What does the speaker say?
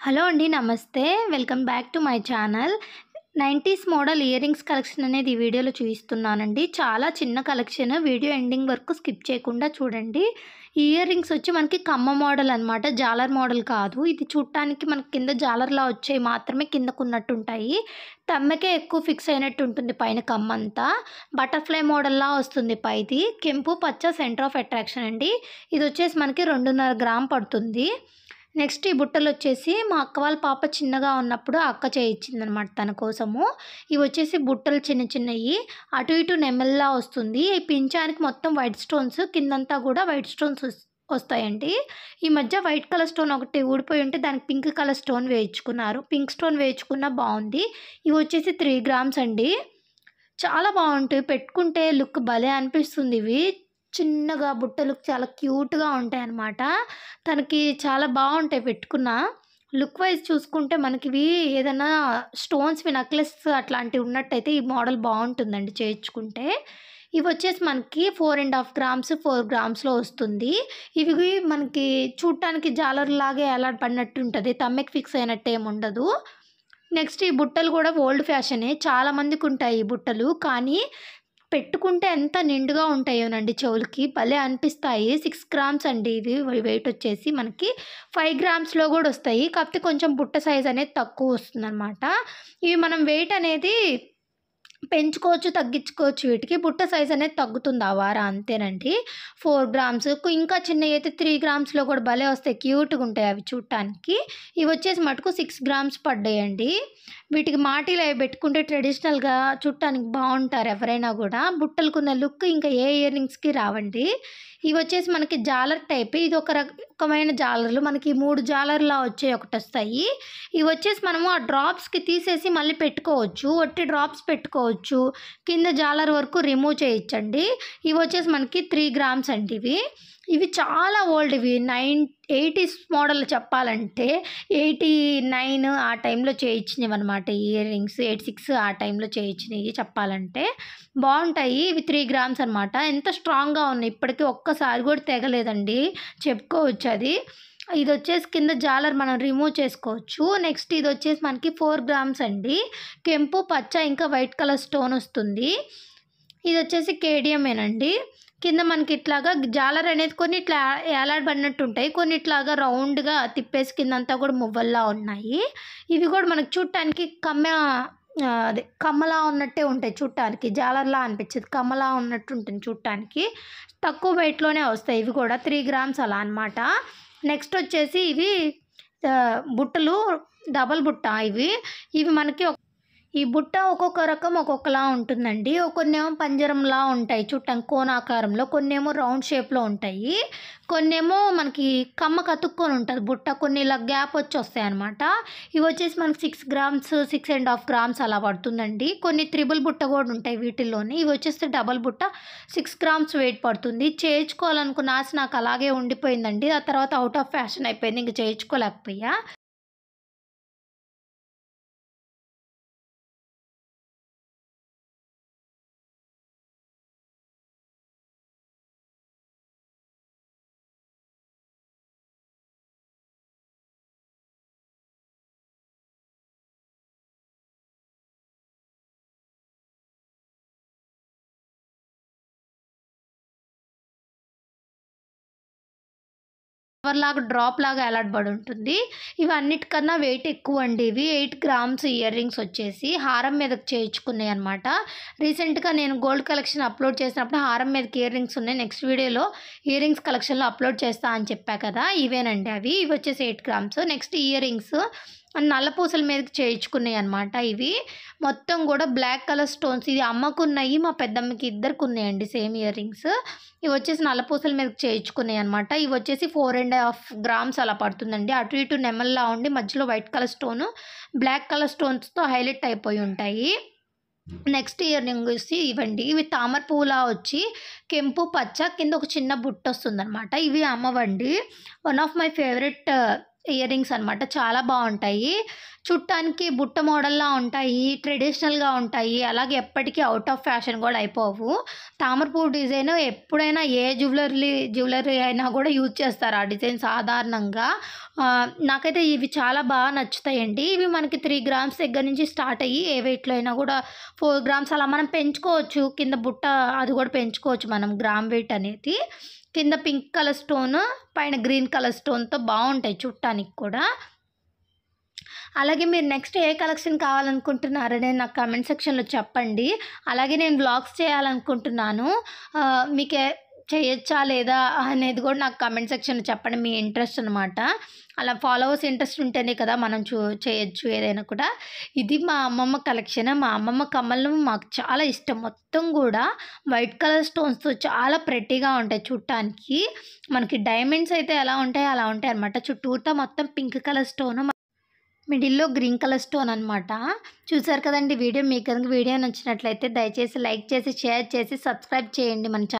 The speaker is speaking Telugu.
హలో అండి. నమస్తే. Welcome back to my channel. 90s model ear rings collection అనేది ఈ వీడియోలో చూపిస్తున్నానండి. చాలా చిన్న కలెక్షన్. వీడియో ఎండింగ్ వరకు స్కిప్ చేయకుండా చూడండి. ఈ ఇయర్ రింగ్స్ వచ్చి మనకి కమ్మ మోడల్ అనమాట. జాలర్ మోడల్ కాదు. ఇది చూడటానికి మనకి కింద జాలర్లా వచ్చేవి మాత్రమే కిందకున్నట్టు ఉంటాయి. తమ్మకే ఎక్కువ ఫిక్స్ అయినట్టు ఉంటుంది పైన కమ్మంతా. బటర్ఫ్లై మోడల్లా వస్తుంది పైది. కెంపు పచ్చ సెంటర్ ఆఫ్ అట్రాక్షన్ అండి. ఇది వచ్చేసి మనకి 2.5 గ్రామ్ పడుతుంది. నెక్స్ట్ ఈ బుట్టలు వచ్చేసి మా అక్క వాళ్ళ పాప చిన్నగా ఉన్నప్పుడు అక్క చేయించిందనమాట తన కోసము. ఇవి వచ్చేసి బుట్టలు చిన్న చిన్నవి, అటు ఇటు నెమల్లా వస్తుంది. ఈ పించానికి మొత్తం వైట్ స్టోన్స్, కిందంతా కూడా వైట్ స్టోన్స్ వస్తాయండి. ఈ మధ్య వైట్ కలర్ స్టోన్ ఒకటి ఊడిపోయి ఉంటే దానికి పింక్ కలర్ స్టోన్ వేయించుకున్నారు. పింక్ స్టోన్ వేయించుకున్నా బాగుంది. ఇవి వచ్చేసి 3 గ్రామ్స్ అండి. చాలా బాగుంటాయి, పెట్టుకుంటే లుక్ భలే అనిపిస్తుంది. ఇవి చిన్నగా బుట్టలు చాలా క్యూట్గా ఉంటాయి అన్నమాట. తనకి చాలా బాగుంటాయి పెట్టుకున్న. లుక్ వైజ్ చూసుకుంటే మనకి ఇవి ఏదైనా స్టోన్స్వి నెక్లెస్ అట్లాంటివి ఉన్నట్టయితే ఈ మోడల్ బాగుంటుందండి చేయించుకుంటే. ఇవి వచ్చేసి మనకి 4.5 గ్రామ్స్ 4 గ్రామ్స్లో వస్తుంది. ఇవి మనకి చూడటానికి జాలర్ లాగే ఎలాడబడినట్టు ఉంటుంది, తమ్మెకి ఫిక్స్ అయినట్టు ఏమి ఉండదు. నెక్స్ట్ ఈ బుట్టలు కూడా ఓల్డ్ ఫ్యాషనే, చాలామందికి ఉంటాయి ఈ బుట్టలు. కానీ పెట్టుకుంటే ఎంత నిండుగా ఉంటాయోనండి, చెవులకి భలే అనిపిస్తాయి. 6 గ్రామ్స్ అండి ఇవి. వెయిట్ వచ్చేసి మనకి 5 గ్రామ్స్లో కూడా వస్తాయి. కాకపోతే కొంచెం బుట్ట సైజ్ అనేది తక్కువ వస్తుందన్నమాట. ఇవి మనం వెయిట్ అనేది పెంచుకోవచ్చు, తగ్గించుకోవచ్చు. వీటికి బుట్ట సైజ్ అనేది తగ్గుతుంది ఆ వారం, అంతేనండి. 4 గ్రామ్స్, ఇంకా చిన్నవి అయితే 3 గ్రామ్స్లో కూడా భలే వస్తాయి, క్యూట్గా ఉంటాయి అవి చూడటానికి. ఇవి వచ్చేసి మటుకు 6 గ్రామ్స్ పడ్డాయండి. వీటికి మాటీలు అవి పెట్టుకుంటే ట్రెడిషనల్గా చూడటానికి బాగుంటారు ఎవరైనా కూడా. బుట్టలకున్న లుక్ ఇంకా ఏ ఇయర్ రింగ్స్కి రావండి. ఇవి వచ్చేసి మనకి జాలర్ టైప్. ఇది ఒక రకమైన జాలర్లు, మనకి 3 జాలర్లా వచ్చే ఒకటి వస్తాయి. ఇవి వచ్చేసి మనము ఆ డ్రాప్స్కి తీసేసి మళ్ళీ పెట్టుకోవచ్చు, ఒట్టి డ్రాప్స్ పెట్టుకోవచ్చు, కింద జాలర్ వరకు రిమూవ్ చేయొచ్చండి. ఇవి వచ్చేసి మనకి 3 గ్రామ్స్ అండి. ఇవి చాలా ఓల్డ్. ఇవి 80s మోడల్ చెప్పాలంటే 89 ఆ టైంలో చేయించినవి అనమాట. ఇయర్ రింగ్స్ 86 ఆ టైంలో చేయించినవి చెప్పాలంటే. బాగుంటాయి. ఇవి 3 గ్రామ్స్ అనమాట. ఎంత స్ట్రాంగ్గా ఉన్నాయి, ఇప్పటికీ ఒక్కసారి కూడా తెగలేదండి, చెప్పుకోవచ్చు అది. ఇది వచ్చేసి కింద జాలర్ మనం రిమూవ్ చేసుకోవచ్చు. నెక్స్ట్ ఇది వచ్చేసి మనకి 4 గ్రామ్స్ అండి. కెంపు పచ్చ ఇంకా వైట్ కలర్ స్టోన్ వస్తుంది. ఇది వచ్చేసి కేడియమేనండి. కింద మనకి ఇట్లాగా జాలర్ అనేది కొన్ని ఇట్లా ఏలాడబడినట్టు ఉంటాయి, కొన్ని ఇట్లాగా రౌండ్గా తిప్పేసి కిందంతా కూడా మువ్వల్లా ఉన్నాయి. ఇవి కూడా మనకు చూడటానికి అదే కమ్మలా ఉన్నట్టే ఉంటాయి చూడటానికి, జాలర్లా అనిపించదు, కమ్మలా ఉన్నట్టు ఉంటుంది చూడటానికి. తక్కువ వెయిట్లోనే వస్తాయి. ఇవి కూడా 3 గ్రామ్స్ అలా అనమాట. నెక్స్ట్ వచ్చేసి ఇవి బుట్టలు, డబల్ బుట్ట. ఇవి మనకి ఈ బుట్ట ఒక్కొక్క రకం ఒక్కొక్కలా ఉంటుందండి. కొన్నేమో పంజరంలా ఉంటాయి చూడటానికి కోనాకారంలో, కొన్నేమో రౌండ్ షేప్లో ఉంటాయి, కొన్నేమో మనకి కమ్మకు అతుక్కొని ఉంటుంది బుట్ట, కొన్ని ఇలా గ్యాప్ వచ్చి వస్తాయి అనమాట. ఇవి వచ్చేసి మనకి 6 గ్రామ్స్ 6.5 గ్రామ్స్ అలా పడుతుందండి. కొన్ని త్రిబుల్ బుట్ట కూడా ఉంటాయి వీటిల్లోనే. ఇవి వచ్చేసి డబల్ బుట్ట 6 గ్రామ్స్ వెయిట్ పడుతుంది. చేయించుకోవాలనుకున్న ఆశ నాకు అలాగే ఉండిపోయిందండి. ఆ తర్వాత అవుట్ ఆఫ్ ఫ్యాషన్ అయిపోయింది, ఇంక చేయించుకోలేకపోయా. లాగా డ్రాప్ లాగా ఎలాడబడి ఉంటుంది. ఇవి అన్నిటికన్నా వెయిట్ ఎక్కువ అండి. ఇవి 8 గ్రామ్స్ ఇయర్ రింగ్స్ వచ్చేసి హారం మీదకి చేయించుకున్నాయి అనమాట. రీసెంట్గా నేను గోల్డ్ కలెక్షన్ అప్లోడ్ చేసినప్పుడు హారం మీదకి ఇయర్ రింగ్స్ ఉన్నాయి. నెక్స్ట్ వీడియోలో ఇయర్ రింగ్స్ కలెక్షన్లో అప్లోడ్ చేస్తా అని చెప్పా కదా, ఇవేనండి అవి. ఇవి వచ్చేసి 8 గ్రామ్స్. నెక్స్ట్ ఇయర్ రింగ్స్ నల్ల పూసల మీదకి చేయించుకున్నాయి అనమాట. ఇవి మొత్తం కూడా బ్లాక్ కలర్ స్టోన్స్. ఇది అమ్మకున్నాయి, మా పెద్దమ్మకి ఇద్దరికి ఉన్నాయండి సేమ్ ఇయర్ రింగ్స్. ఇవి వచ్చేసి నల్ల పూసల మీదకి చేయించుకున్నాయి అనమాట. ఇవి వచ్చేసి 4.5 గ్రామ్స్ అలా పడుతుందండి. అటు ఇటు నెమల్లా ఉండి మధ్యలో white colour stone, black colour స్టోన్స్తో హైలైట్ అయిపోయి ఉంటాయి. నెక్స్ట్ ఇయర్ రింగ్స్ ఇవ్వండి. ఇవి తామర పువ్వులా వచ్చి కెంపు పచ్చ, కింద ఒక చిన్న బుట్ట వస్తుంది అనమాట. ఇవి అమ్మవండి. One of my favourite earrings అనమాట. చాలా బావుంటాయి. చూడటానికి బుట్ట మోడల్‌లా ఉంటాయి. ట్రెడిషనల్‌గా ఉంటాయి. అలాగే ఎప్పటికీ ఔట్ ఆఫ్ ఫ్యాషన్ గూడా అయిపోవు. తామరపువ్వు డిజైన్ ఎప్పుడైనా ఏ జ్యువెలరీ అయినా గూడా యూజ్ చేస్తారు ఆ డిజైన్ సాధారణంగా. నాకైతే ఇవి చాలా బాగా నచ్చుతాయండి. ఇవి మనకి 3 గ్రామ్స్ దగ్గర నుంచి స్టార్ట్ అయ్యి ఏ వెయిట్‌లో అయినా గూడా 4 గ్రామ్స్ అలా మనం పెంచుకోవచ్చు. కింద బుట్ట అది గూడా పెంచుకోవచ్చు మనం గ్రామ్ వెయిట్ అనేది. కింద పింక్ కలర్ స్టోను, పైన గ్రీన్ కలర్ స్టోన్‌తో బావుంటాయి చూడటానికి కూడా. అలాగే మీరు నెక్స్ట్ ఏ కలెక్షన్ కావాలనుకుంటున్నారనేది నాకు కామెంట్ సెక్షన్‌లో చెప్పండి. అలాగే నేను వ్లాగ్స్ చేయాలనుకుంటున్నాను. మీకే చేయొచ్చా లేదా అనేది కూడా నాకు కామెంట్ సెక్షన్‌లో చెప్పండి. మీ ఇంట్రెస్ట్ అనమాట. అలా ఫాలోవర్స్ ఇంట్రెస్ట్ ఉంటేనే కదా మనం చేయొచ్చు ఏదైనా కూడా. ఇది మా అమ్మమ్మ కలెక్షన్. మా అమ్మమ్మ కమ్మలు మాకు చాలా ఇష్టం. మొత్తం గూడా వైట్ కలర్ స్టోన్స్‌తో చాలా ప్రెట్టీగా ఉంటాయి చూడటానికి. మనకి డైమండ్స్ అయితే ఎలా ఉంటాయో అలా ఉంటాయన్నమాట. చుట్టూతా మొత్తం పింక్ కలర్ స్టోను, మిడిల్‌లో గ్రీన్ కలర్ స్టోన్ అనమాట. చూసారు కదండీ వీడియో. మీకు గనుక వీడియో నచ్చినట్లయితే దయచేసి లైక్ చేసి, షేర్ చేసి, సబ్స్క్రైబ్ చేయండి మన